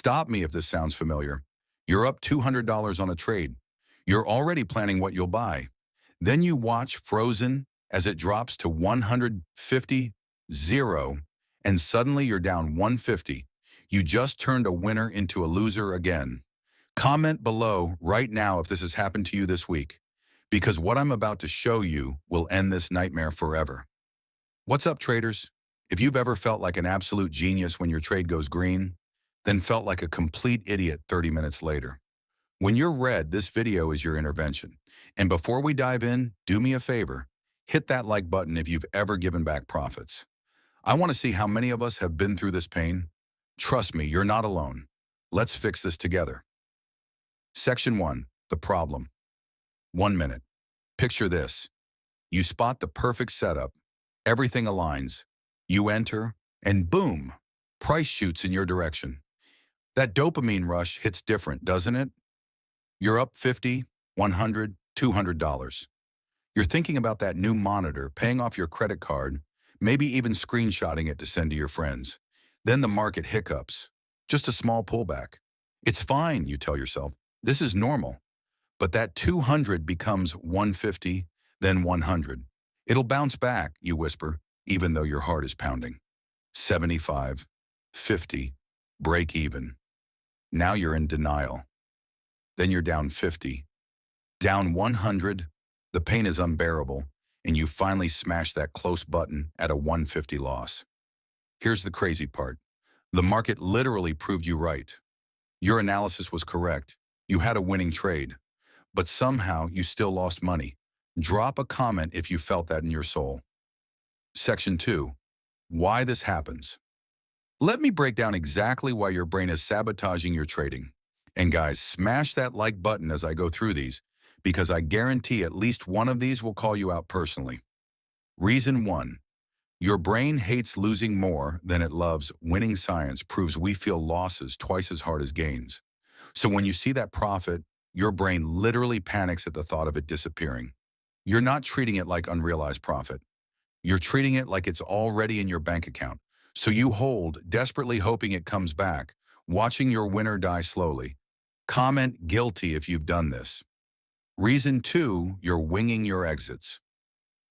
Stop me if this sounds familiar. You're up $200 on a trade. You're already planning what you'll buy. Then you watch frozen as it drops to 150, 0, and suddenly you're down 150. You just turned a winner into a loser again. Comment below right now if this has happened to you this week, because what I'm about to show you will end this nightmare forever. What's up, traders? If you've ever felt like an absolute genius when your trade goes green, then felt like a complete idiot 30 minutes later. When you're red, this video is your intervention. And before we dive in, do me a favor, hit that like button if you've ever given back profits. I want to see how many of us have been through this pain. Trust me, you're not alone. Let's fix this together. Section 1, the problem. 1 minute. Picture this. You spot the perfect setup. Everything aligns. You enter, and boom, price shoots in your direction. That dopamine rush hits different, doesn't it? You're up $50, $100, $200. You're thinking about that new monitor, paying off your credit card, maybe even screenshotting it to send to your friends. Then the market hiccups. Just a small pullback. It's fine, you tell yourself. This is normal. But that 200 becomes 150, then 100. It'll bounce back, you whisper, even though your heart is pounding. 75, 50, break even. Now you're in denial. Then you're down 50. Down 100, the pain is unbearable, and you finally smash that close button at a 150 loss. Here's the crazy part. The market literally proved you right. Your analysis was correct. You had a winning trade. But somehow you still lost money. Drop a comment if you felt that in your soul. Section 2. Why this happens. Let me break down exactly why your brain is sabotaging your trading. And guys, smash that like button as I go through these, because I guarantee at least one of these will call you out personally. Reason 1. Your brain hates losing more than it loves winning. Science proves we feel losses twice as hard as gains. So when you see that profit, your brain literally panics at the thought of it disappearing. You're not treating it like unrealized profit. You're treating it like it's already in your bank account. So you hold, desperately hoping it comes back, watching your winner die slowly. Comment guilty if you've done this. Reason 2, you're winging your exits.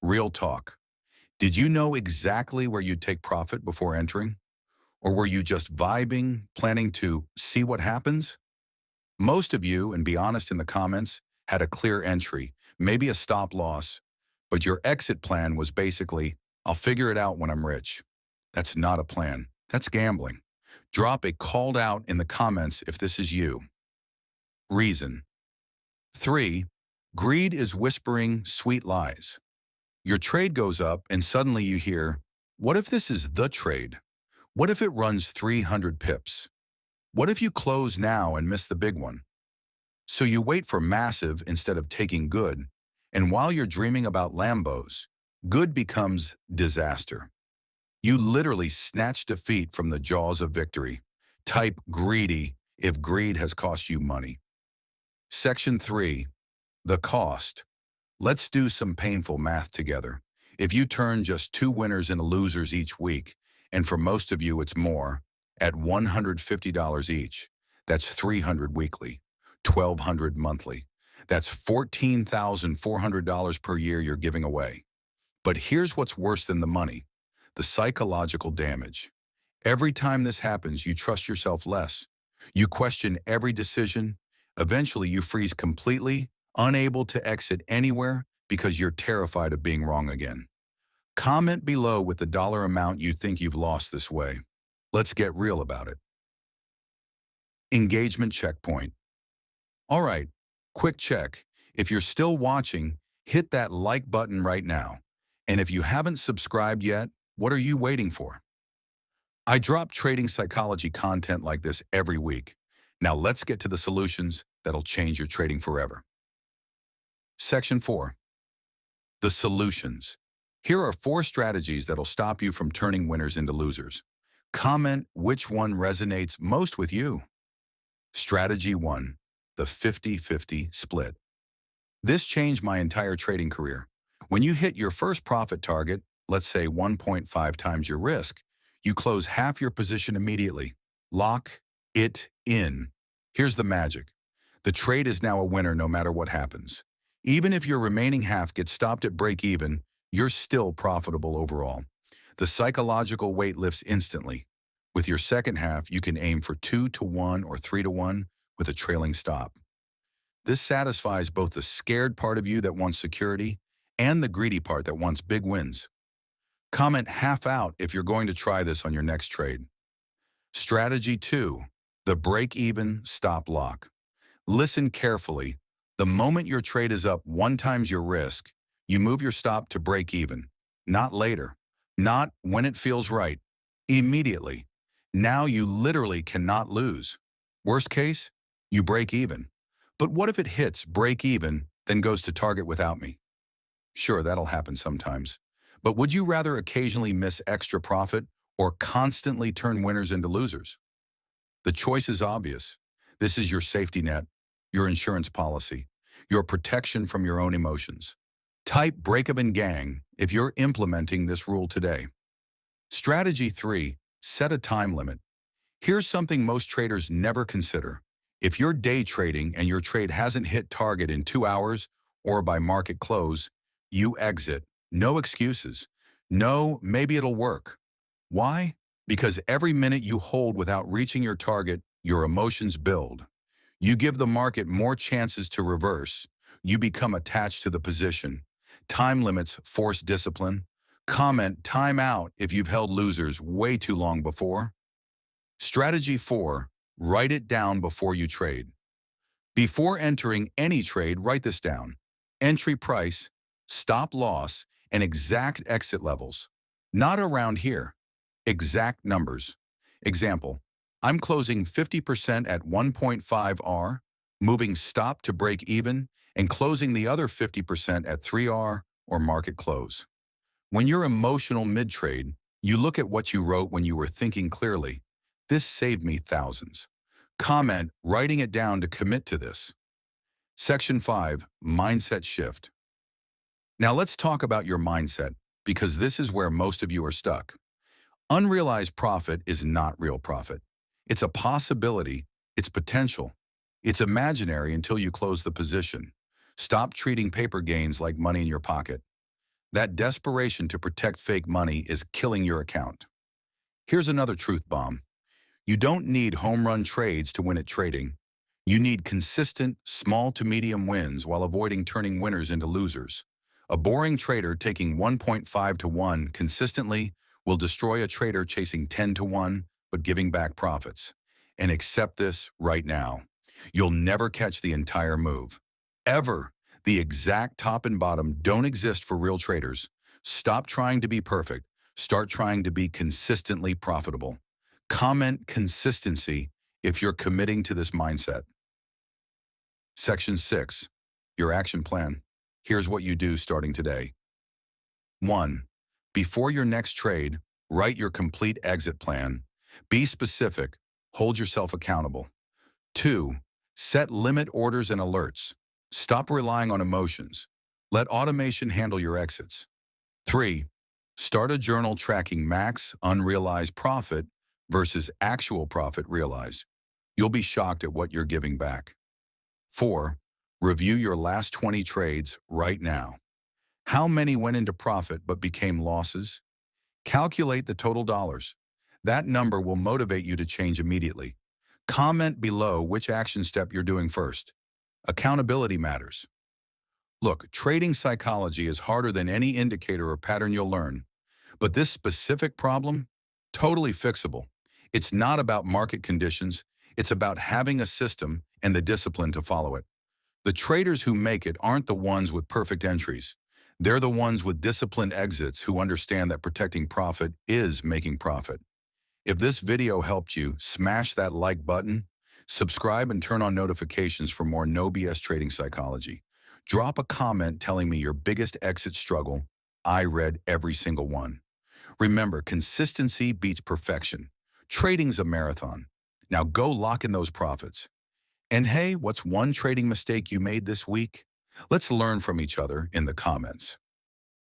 Real talk. Did you know exactly where you'd take profit before entering? Or were you just vibing, planning to see what happens? Most of you, and be honest in the comments, had a clear entry, maybe a stop loss, but your exit plan was basically, I'll figure it out when I'm rich. That's not a plan. That's gambling. Drop a called out in the comments if this is you. Reason 3, greed is whispering sweet lies. Your trade goes up and suddenly you hear, what if this is the trade? What if it runs 300 pips? What if you close now and miss the big one? So you wait for massive instead of taking good, and while you're dreaming about Lambos, good becomes disaster. You literally snatch defeat from the jaws of victory. Type greedy if greed has cost you money. Section 3, the cost. Let's do some painful math together. If you turn just 2 winners into losers each week, and for most of you it's more, at $150 each, that's $300 weekly, $1,200 monthly. That's $14,400 per year you're giving away. But here's what's worse than the money, the psychological damage. Every time this happens, you trust yourself less. You question every decision. Eventually, you freeze completely, unable to exit anywhere because you're terrified of being wrong again. Comment below with the dollar amount you think you've lost this way. Let's get real about it. Engagement checkpoint. All right, quick check. If you're still watching, hit that like button right now. And if you haven't subscribed yet, what are you waiting for? I drop trading psychology content like this every week. Now let's get to the solutions that'll change your trading forever. Section 4. The solutions. Here are 4 strategies that'll stop you from turning winners into losers. Comment which one resonates most with you. Strategy 1. The 50-50 split. This changed my entire trading career. When you hit your first profit target, let's say 1.5 times your risk, you close half your position immediately. Lock it in. Here's the magic. The trade is now a winner no matter what happens. Even if your remaining half gets stopped at break even, you're still profitable overall. The psychological weight lifts instantly. With your second half, you can aim for 2 to 1 or 3 to 1 with a trailing stop. This satisfies both the scared part of you that wants security and the greedy part that wants big wins. Comment half out if you're going to try this on your next trade. Strategy 2, the break-even stop lock. Listen carefully. The moment your trade is up 1 times your risk, you move your stop to break even. Not later. Not when it feels right. Immediately. Now you literally cannot lose. Worst case, you break even. But what if it hits break even, then goes to target without me? Sure, that'll happen sometimes. But would you rather occasionally miss extra profit or constantly turn winners into losers? The choice is obvious. This is your safety net, your insurance policy, your protection from your own emotions. Type break-even gang if you're implementing this rule today. Strategy 3, set a time limit. Here's something most traders never consider. If you're day trading and your trade hasn't hit target in 2 hours or by market close, you exit. No excuses. No, maybe it'll work. Why? Because every minute you hold without reaching your target, your emotions build. You give the market more chances to reverse. You become attached to the position. Time limits force discipline. Comment time out if you've held losers way too long before. Strategy 4, write it down before you trade. Before entering any trade, write this down. Entry price, stop loss, and exact exit levels. Not around here. Exact numbers. Example, I'm closing 50% at 1.5 R, moving stop to break even, and closing the other 50% at 3 R or market close. When you're emotional mid-trade, you look at what you wrote when you were thinking clearly. This saved me thousands. Comment writing it down to commit to this. Section 5, mindset shift. Now let's talk about your mindset, because this is where most of you are stuck. Unrealized profit is not real profit. It's a possibility, it's potential. It's imaginary until you close the position. Stop treating paper gains like money in your pocket. That desperation to protect fake money is killing your account. Here's another truth bomb. You don't need home run trades to win at trading. You need consistent, small to medium wins while avoiding turning winners into losers. A boring trader taking 1.5 to 1 consistently will destroy a trader chasing 10 to 1 but giving back profits. And accept this right now. You'll never catch the entire move. Ever. The exact top and bottom don't exist for real traders. Stop trying to be perfect. Start trying to be consistently profitable. Comment consistency if you're committing to this mindset. Section 6, your action plan. Here's what you do starting today. 1. Before your next trade, write your complete exit plan. Be specific. Hold yourself accountable. 2. Set limit orders and alerts. Stop relying on emotions. Let automation handle your exits. 3. Start a journal tracking max unrealized profit versus actual profit realized. You'll be shocked at what you're giving back. 4. Review your last 20 trades right now. How many went into profit but became losses? Calculate the total dollars. That number will motivate you to change immediately. Comment below which action step you're doing first. Accountability matters. Look, trading psychology is harder than any indicator or pattern you'll learn. But this specific problem, totally fixable. It's not about market conditions. It's about having a system and the discipline to follow it. The traders who make it aren't the ones with perfect entries. They're the ones with disciplined exits who understand that protecting profit is making profit. If this video helped you, smash that like button, subscribe and turn on notifications for more no BS trading psychology. Drop a comment telling me your biggest exit struggle. I read every single one. Remember, consistency beats perfection. Trading's a marathon. Now go lock in those profits. And hey, what's one trading mistake you made this week? Let's learn from each other in the comments.